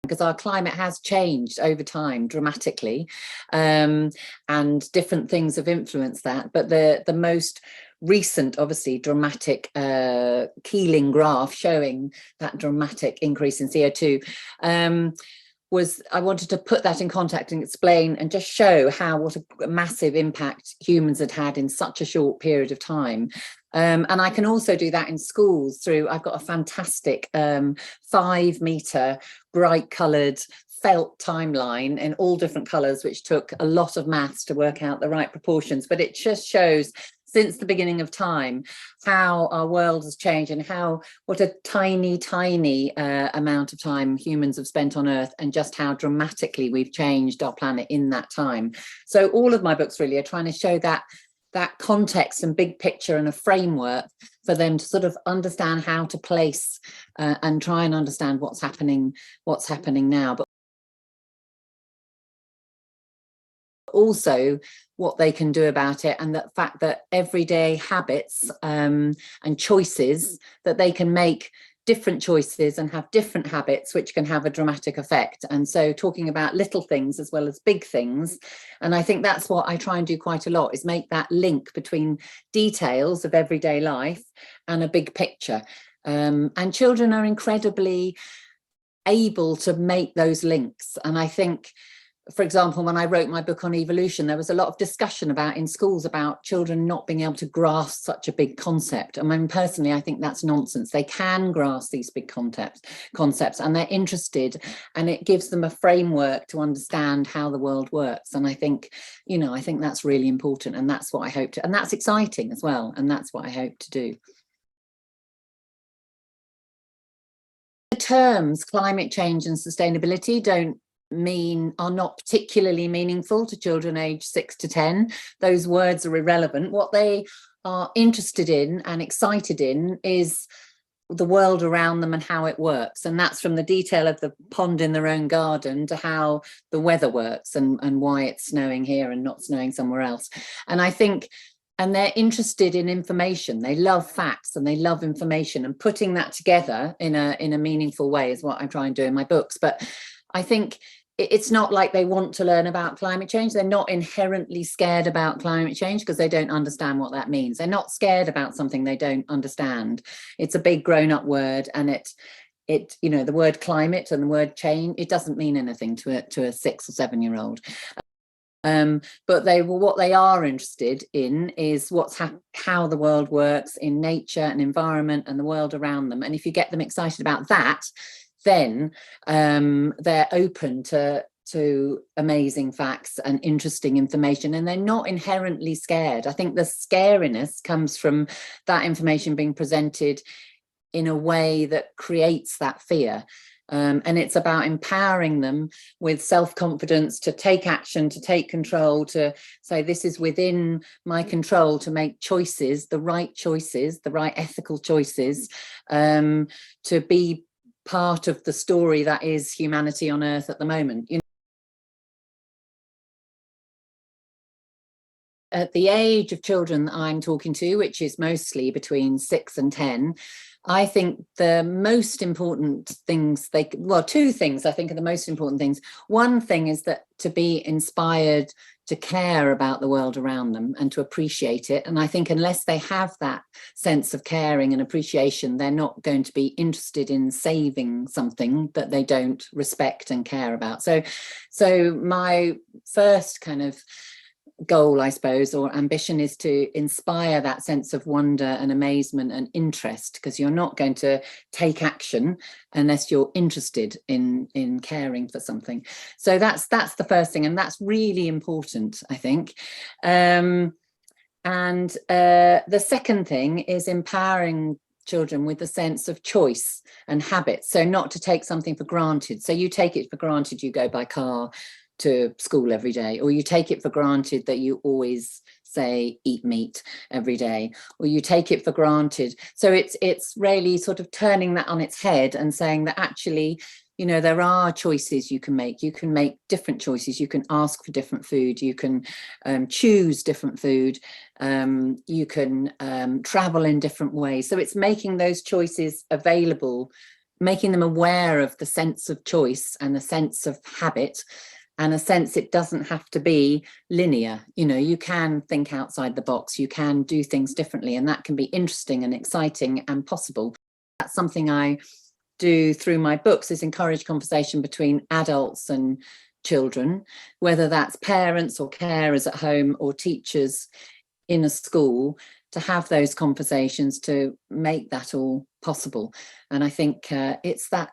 because our climate has changed over time dramatically, and different things have influenced that. But the most recent, obviously, dramatic Keeling graph showing that dramatic increase in CO2 was, I wanted to put that in context and explain and just show what a massive impact humans had in such a short period of time. And I can also do that in schools through, I've got a fantastic 5-meter bright coloured felt timeline in all different colours, which took a lot of maths to work out the right proportions, but it just shows since the beginning of time how our world has changed and what a tiny amount of time humans have spent on Earth, and just how dramatically we've changed our planet in that time. So all of my books really are trying to show that context and big picture and a framework for them to sort of understand how to place and try and understand what's happening now, but also what they can do about it, and the fact that everyday habits and choices, that they can make different choices and have different habits which can have a dramatic effect. And so talking about little things as well as big things, and I think that's what I try and do quite a lot, is make that link between details of everyday life and a big picture. And children are incredibly able to make those links. And I think, for example, when I wrote my book on evolution, there was a lot of discussion in schools about children not being able to grasp such a big concept. I mean, personally, I think that's nonsense. They can grasp these big concepts, and they're interested, and it gives them a framework to understand how the world works. And I think, I think that's really important, and that's what I hope to, and that's exciting as well. And that's what I hope to do. The terms climate change and sustainability are not particularly meaningful to children aged 6 to 10. Those words are irrelevant. What they are interested in and excited in is the world around them and how it works. And that's from the detail of the pond in their own garden to how the weather works and why it's snowing here and not snowing somewhere else. And I think, and they're interested in information. They love facts and they love information, and putting that together in a meaningful way is what I try and do in my books. But I think it's not like they want to learn about climate change. They're not inherently scared about climate change because they don't understand what that means. They're not scared about something they don't understand. It's a big grown-up word, and the word climate and the word change, it doesn't mean anything to a 6 or 7-year-old. But what they are interested in is how the world works in nature and environment and the world around them. And if you get them excited about that, then they're open to amazing facts and interesting information, and they're not inherently scared. I think the scariness comes from that information being presented in a way that creates that fear. And it's about empowering them with self-confidence to take action, to take control, to say, this is within my control to make choices, the right ethical choices, to be part of the story that is humanity on Earth at the moment. At the age of children that I'm talking to, which is mostly between 6 and 10, I think the most important things, two things I think are the most important things. One thing is that to be inspired to care about the world around them and to appreciate it. And I think unless they have that sense of caring and appreciation, they're not going to be interested in saving something that they don't respect and care about. So my first kind of goal, I suppose, or ambition is to inspire that sense of wonder and amazement and interest, because you're not going to take action unless you're interested in caring for something. So that's the first thing, and that's really important, I think. And the second thing is empowering children with a sense of choice and habit. So not to take something for granted. So you take it for granted you go by car to school every day, or you take it for granted that you always say eat meat every day, or you take it for granted. So it's really sort of turning that on its head and saying that actually, there are choices you can make. You can make different choices. You can ask for different food. You can choose different food. You can travel in different ways. So it's making those choices available making them aware of the sense of choice and the sense of habit, and a sense it doesn't have to be linear. You know, you can think outside the box, you can do things differently, and that can be interesting and exciting and possible. That's something I do through my books, is encourage conversation between adults and children, whether that's parents or carers at home or teachers in a school, to have those conversations to make that all possible. And I think it's that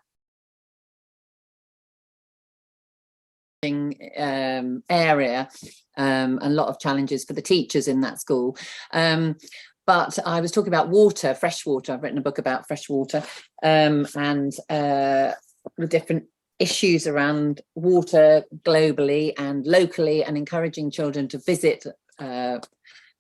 area, and a lot of challenges for the teachers in that school. But I was talking about water, fresh water. I've written a book about fresh water, and the different issues around water globally and locally, and encouraging children to visit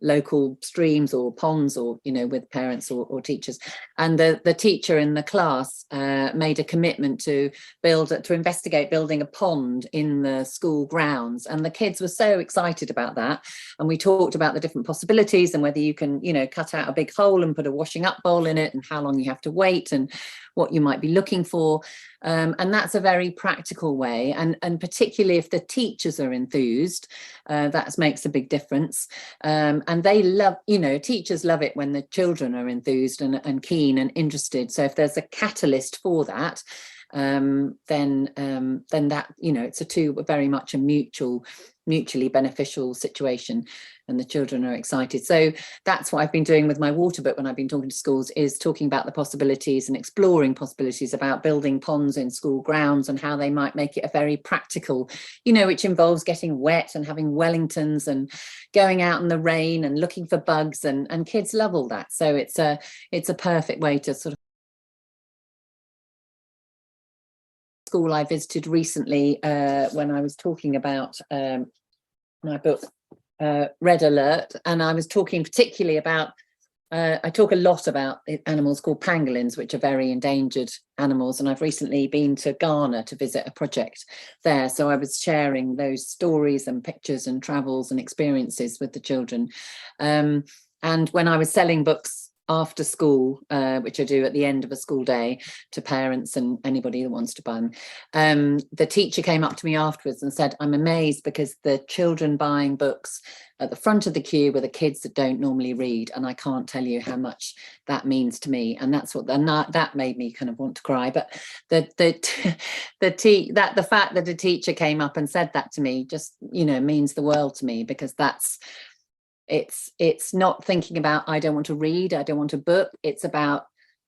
local streams or ponds, or, you know, with parents or teachers. And the teacher in the class made a commitment to investigate building a pond in the school grounds, and the kids were so excited about that. And we talked about the different possibilities, and whether you can, you know, cut out a big hole and put a washing up bowl in it, and how long you have to wait, and what you might be looking for. And that's a very practical way, and particularly if the teachers are enthused, that makes a big difference. And they love, you know, teachers love it when the children are enthused and keen and interested. So if there's a catalyst for that, then that, you know, it's very much a mutually beneficial situation, and the children are excited. So that's what I've been doing with my water book when I've been talking to schools, is talking about the possibilities and exploring possibilities about building ponds in school grounds, and how they might make it a very practical, you know, which involves getting wet and having Wellingtons and going out in the rain and looking for bugs, and kids love all that. So it's a perfect way to sort of. School I visited recently, when I was talking about my book Red Alert, and I was talking particularly about I talk a lot about animals called pangolins, which are very endangered animals, and I've recently been to Ghana to visit a project there, so I was sharing those stories and pictures and travels and experiences with the children. And when I was selling books after school, which I do at the end of a school day, to parents and anybody who wants to buy them, the teacher came up to me afterwards and said, I'm amazed because the children buying books at the front of the queue were the kids that don't normally read, and I can't tell you how much that means to me. And that's that made me kind of want to cry. But the fact that a teacher came up and said that to me just, you know, means the world to me, because it's not thinking about, I don't want to read, I don't want a book. It's about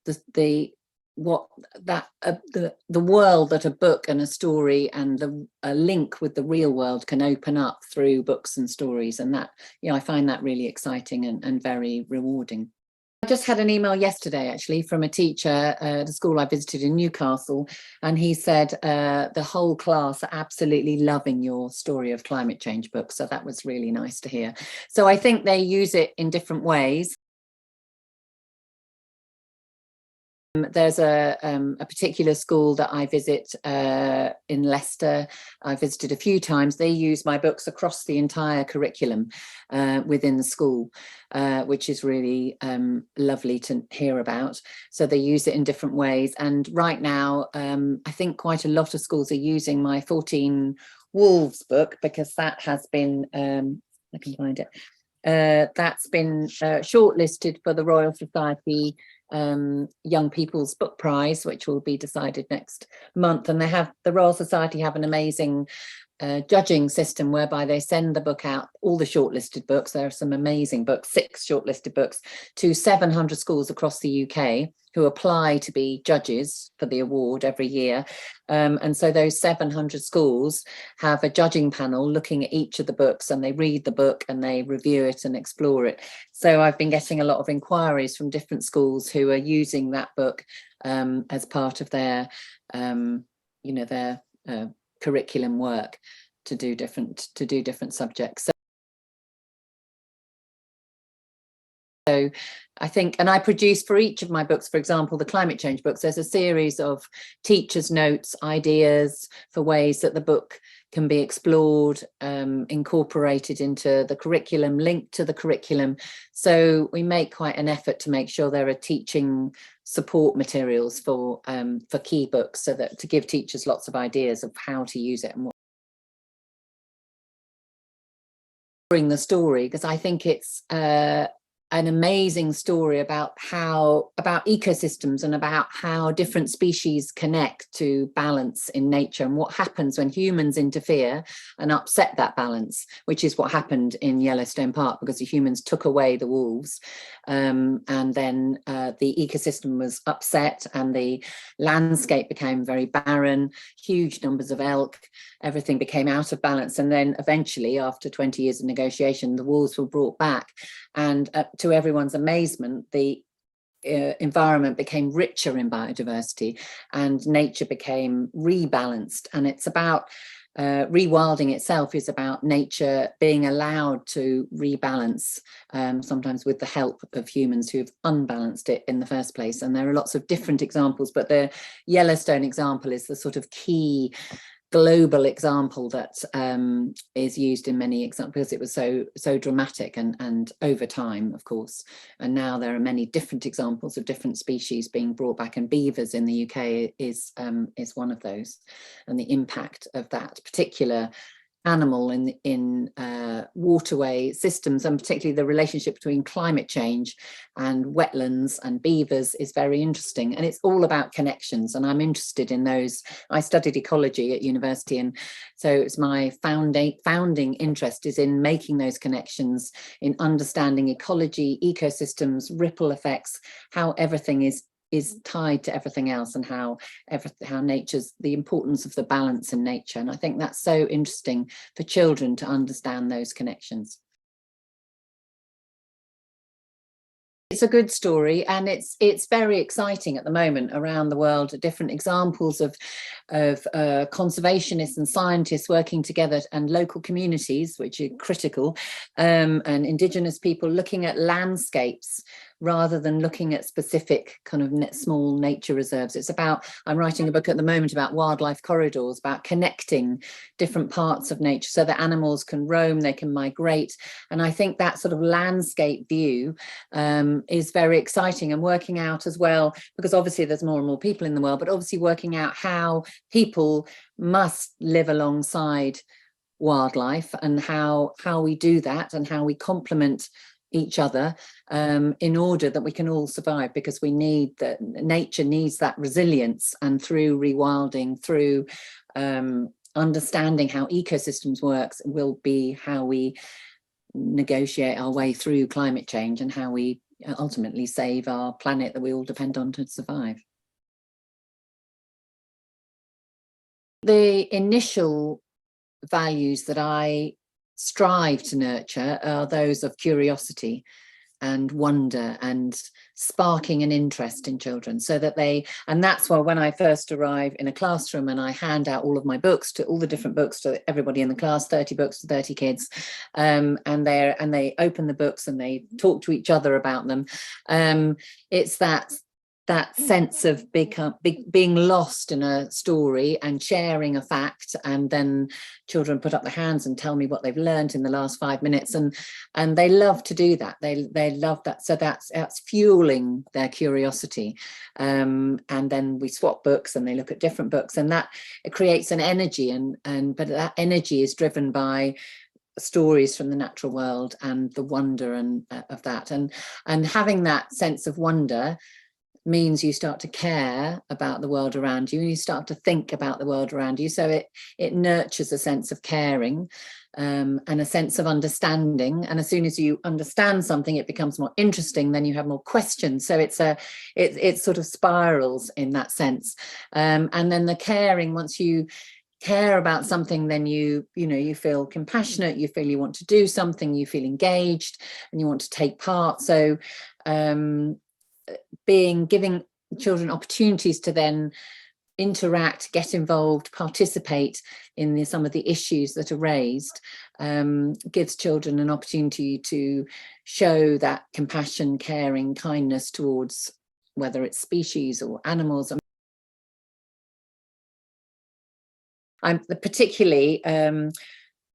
the world that a book and a story and a link with the real world can open up through books and stories. And that, you know, I find that really exciting and very rewarding. I just had an email yesterday, actually, from a teacher at a school I visited in Newcastle, and he said the whole class are absolutely loving your story of climate change book. So that was really nice to hear. So I think they use it in different ways. There's a particular school that I visit in Leicester. I visited a few times. They use my books across the entire curriculum within the school, which is really lovely to hear about. So they use it in different ways. And right now, I think quite a lot of schools are using my 14 Woolves book, because that has been, I can find it, that's been shortlisted for the Royal Society Young People's Book Prize, which will be decided next month. And the Royal Society have an amazing judging system whereby they send the book out, all the shortlisted books. There are some amazing books, 6 shortlisted books, to 700 schools across the UK who apply to be judges for the award every year. And so those 700 schools have a judging panel looking at each of the books, and they read the book and they review it and explore it. So I've been getting a lot of inquiries from different schools who are using that book as part of their, you know, their curriculum work to do different subjects. So I think, and I produce for each of my books, for example, the climate change books, there's a series of teachers' notes, ideas for ways that the book can be explored, incorporated into the curriculum, linked to the curriculum. So we make quite an effort to make sure there are teaching support materials for key books, so that to give teachers lots of ideas of how to use it and what. Bring the story, because I think it's an amazing story about ecosystems and about how different species connect to balance in nature, and what happens when humans interfere and upset that balance, which is what happened in Yellowstone Park, because the humans took away the wolves, and then the ecosystem was upset and the landscape became very barren, huge numbers of elk, everything became out of balance. And then eventually, after 20 years of negotiation, the wolves were brought back, and to everyone's amazement, the environment became richer in biodiversity and nature became rebalanced. And it's about rewilding itself is about nature being allowed to rebalance, sometimes with the help of humans who've unbalanced it in the first place. And there are lots of different examples, but the Yellowstone example is the sort of key global example that is used in many examples, because it was so dramatic and over time, of course. And now there are many different examples of different species being brought back, and beavers in the UK is one of those. And the impact of that particular animal in waterway systems, and particularly the relationship between climate change and wetlands and beavers, is very interesting. And it's all about connections, and I'm interested in those. I studied ecology at university, and so it's my founding interest is in making those connections, in understanding ecology, ecosystems, ripple effects, how everything is tied to everything else, and how nature's, the importance of the balance in nature. And I think that's so interesting for children to understand those connections. It's a good story, and it's very exciting at the moment around the world. Different examples of conservationists and scientists working together, and local communities, which are critical, and Indigenous people looking at landscapes rather than looking at specific kind of small nature reserves. It's about, I'm writing a book at the moment about wildlife corridors, about connecting different parts of nature so that animals can roam, they can migrate. And I think that sort of landscape view is very exciting, and working out as well, because obviously there's more and more people in the world, but obviously working out how people must live alongside wildlife, and how we do that, and how we complement each other in order that we can all survive, because we need that, nature needs that resilience. And through rewilding, through understanding how ecosystems works, will be how we negotiate our way through climate change, and how we ultimately save our planet that we all depend on to survive. The initial values that I strive to nurture are those of curiosity and wonder, and sparking an interest in children, so that and that's why when I first arrive in a classroom and I hand out all of my books, to all the different books to everybody in the class, 30 books to 30 kids, and they open the books and they talk to each other about them. It's that sense of being lost in a story and sharing a fact, and then children put up their hands and tell me what they've learned in the last 5 minutes, and they love to do that. They love that. So that's fueling their curiosity, and then we swap books and they look at different books, and that it creates an energy, but that energy is driven by stories from the natural world and the wonder of that, and having that sense of wonder means you start to care about the world around you, and you start to think about the world around you. So it nurtures a sense of caring, and a sense of understanding. And as soon as you understand something, it becomes more interesting, then you have more questions. So it sort of spirals in that sense. And then the caring, once you care about something, then you feel compassionate, you feel you want to do something, you feel engaged, and you want to take part. So giving children opportunities to then interact, get involved, participate in some of the issues that are raised, gives children an opportunity to show that compassion, caring, kindness towards whether it's species or animals. I'm particularly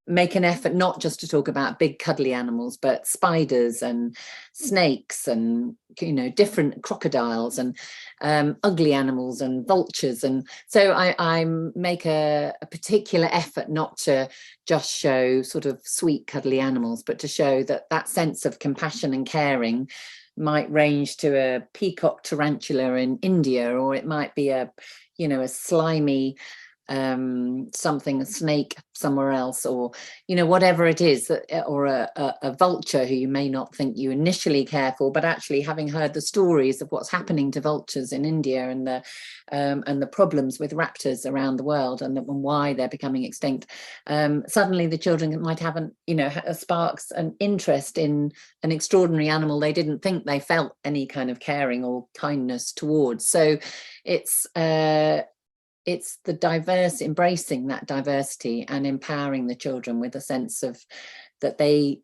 make an effort not just to talk about big cuddly animals, but spiders and snakes and, you know, different crocodiles and ugly animals and vultures. And so I make a particular effort not to just show sort of sweet cuddly animals, but to show that that sense of compassion and caring might range to a peacock tarantula in India, or it might be a, you know, a slimy something, a snake somewhere else, or, you know, whatever it is, or a vulture who you may not think you initially care for, but actually having heard the stories of what's happening to vultures in India and the problems with raptors around the world, and why they're becoming extinct, suddenly the children might have sparks an interest in an extraordinary animal they didn't think they felt any kind of caring or kindness towards. So it's the embracing that diversity and empowering the children with a sense of that they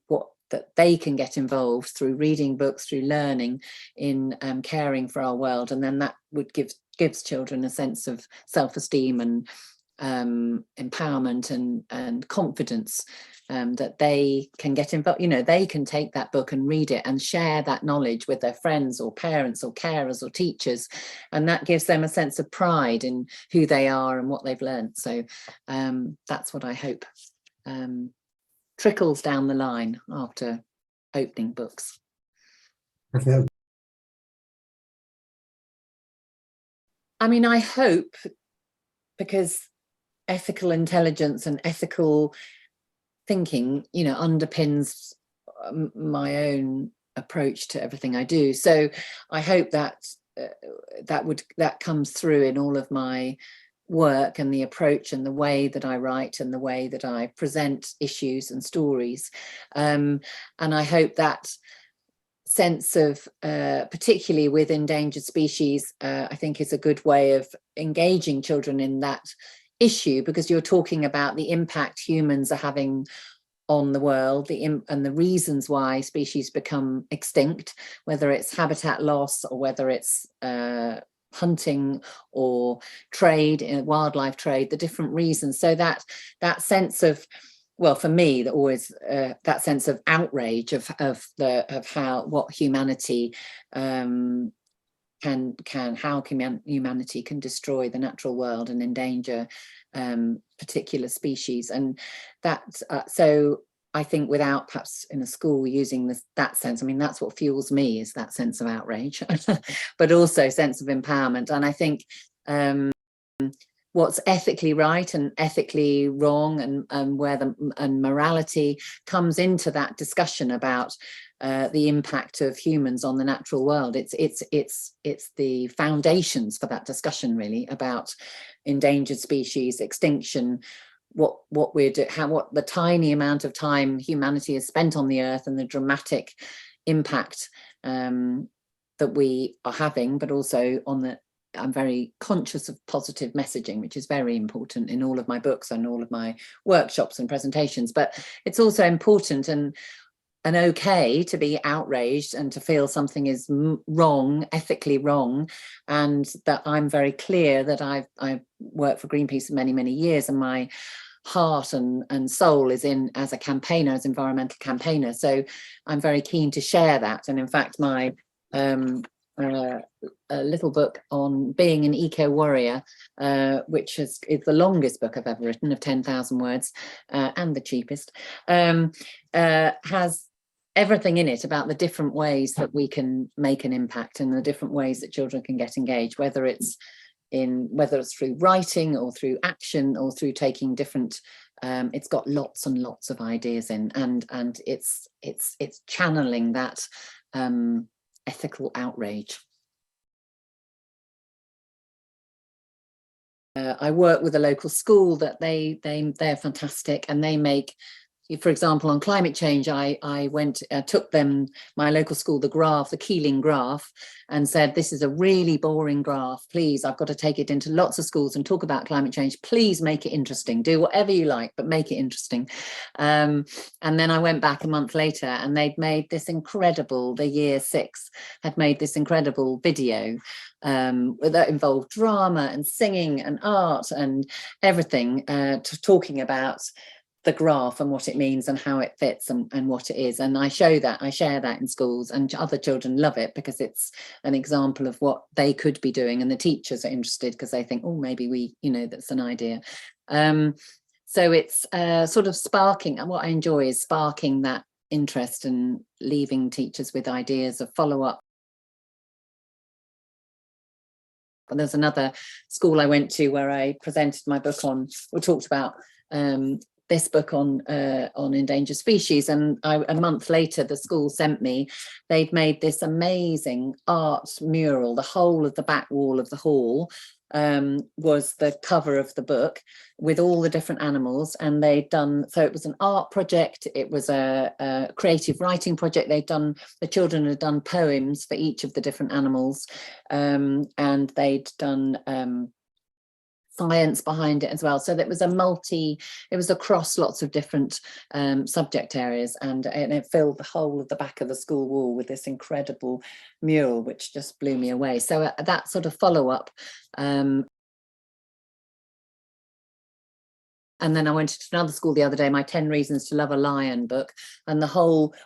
can get involved through reading books, through learning, in caring for our world, and then that would gives children a sense of self-esteem and empowerment and confidence, that they can get involved. You know, they can take that book and read it and share that knowledge with their friends or parents or carers or teachers, and that gives them a sense of pride in who they are and what they've learned. So that's what I hope trickles down the line after opening books. Okay. I mean, I hope, because ethical intelligence and ethical thinking, you know, underpins my own approach to everything I do. So I hope that that comes through in all of my work, and the approach and the way that I write and the way that I present issues and stories. And I hope that sense of, particularly with endangered species, I think is a good way of engaging children in that issue, because you're talking about the impact humans are having on the world, and the reasons why species become extinct, whether it's habitat loss or whether it's hunting or trade, wildlife trade, the different reasons. So that sense of, well, for me, that always that sense of outrage of what humanity how humanity can destroy the natural world and endanger particular species, and that so I think without perhaps in a school using that sense, I mean, that's what fuels me, is that sense of outrage, but also sense of empowerment. And I think what's ethically right and ethically wrong, and where and morality comes into that discussion about the impact of humans on the natural world. It's the foundations for that discussion, really, about endangered species, extinction, what we're doing, what the tiny amount of time humanity has spent on the earth, and the dramatic impact that we are having, but also on the I'm very conscious of positive messaging, which is very important in all of my books and all of my workshops and presentations. But it's also important and okay to be outraged and to feel something is wrong, ethically wrong, and that I'm very clear that I've worked for Greenpeace for many, many years, and my heart and soul is in as a campaigner, as environmental campaigner. So I'm very keen to share that. And in fact, my a little book on being an eco-warrior, which is the longest book I've ever written, of 10,000 words, and the cheapest, has everything in it about the different ways that we can make an impact, and the different ways that children can get engaged, whether it's through writing or through action or through taking different it's got lots and lots of ideas in, and it's channeling that ethical outrage. I work with a local school that they're fantastic, and they make, for example, on climate change, I took them, my local school, the Keeling graph, and said, this is a really boring graph. Please, I've got to take it into lots of schools and talk about climate change. Please make it interesting. Do whatever you like, but make it interesting. And then I went back a month later and they'd made this incredible, the year 6 had made this incredible video that involved drama and singing and art and everything, talking about the graph and what it means and how it fits and what it is. And I share that in schools, and other children love it because it's an example of what they could be doing, and the teachers are interested because they think, oh, maybe we, that's an idea. So it's sort of sparking, and what I enjoy is sparking that interest and leaving teachers with ideas of follow-up. And there's another school I went to where I presented my book on, we talked about this book on endangered species, and a month later the school sent me, they'd made this amazing art mural. The whole of the back wall of the hall was the cover of the book with all the different animals, and they'd done, so it was an art project, it was a creative writing project. The children had done poems for each of the different animals, and they'd done science behind it as well. So that was it was across lots of different subject areas, and it filled the whole of the back of the school wall with this incredible mural, which just blew me away. So that sort of follow-up. And then I went to another school the other day, my 10 Reasons to Love a Lion book, and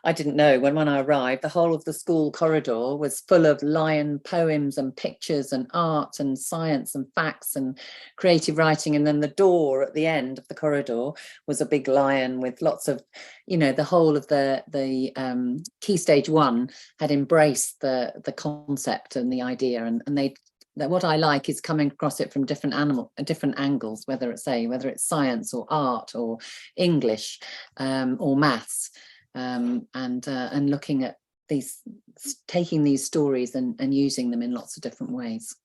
I didn't know, when I arrived, the whole of the school corridor was full of lion poems and pictures and art and science and facts and creative writing. And then the door at the end of the corridor was a big lion with lots of, the whole of the Key Stage 1 had embraced the concept and the idea, and that what I like is coming across it from different angles, whether it's science or art or English or maths, and looking at taking these stories and using them in lots of different ways.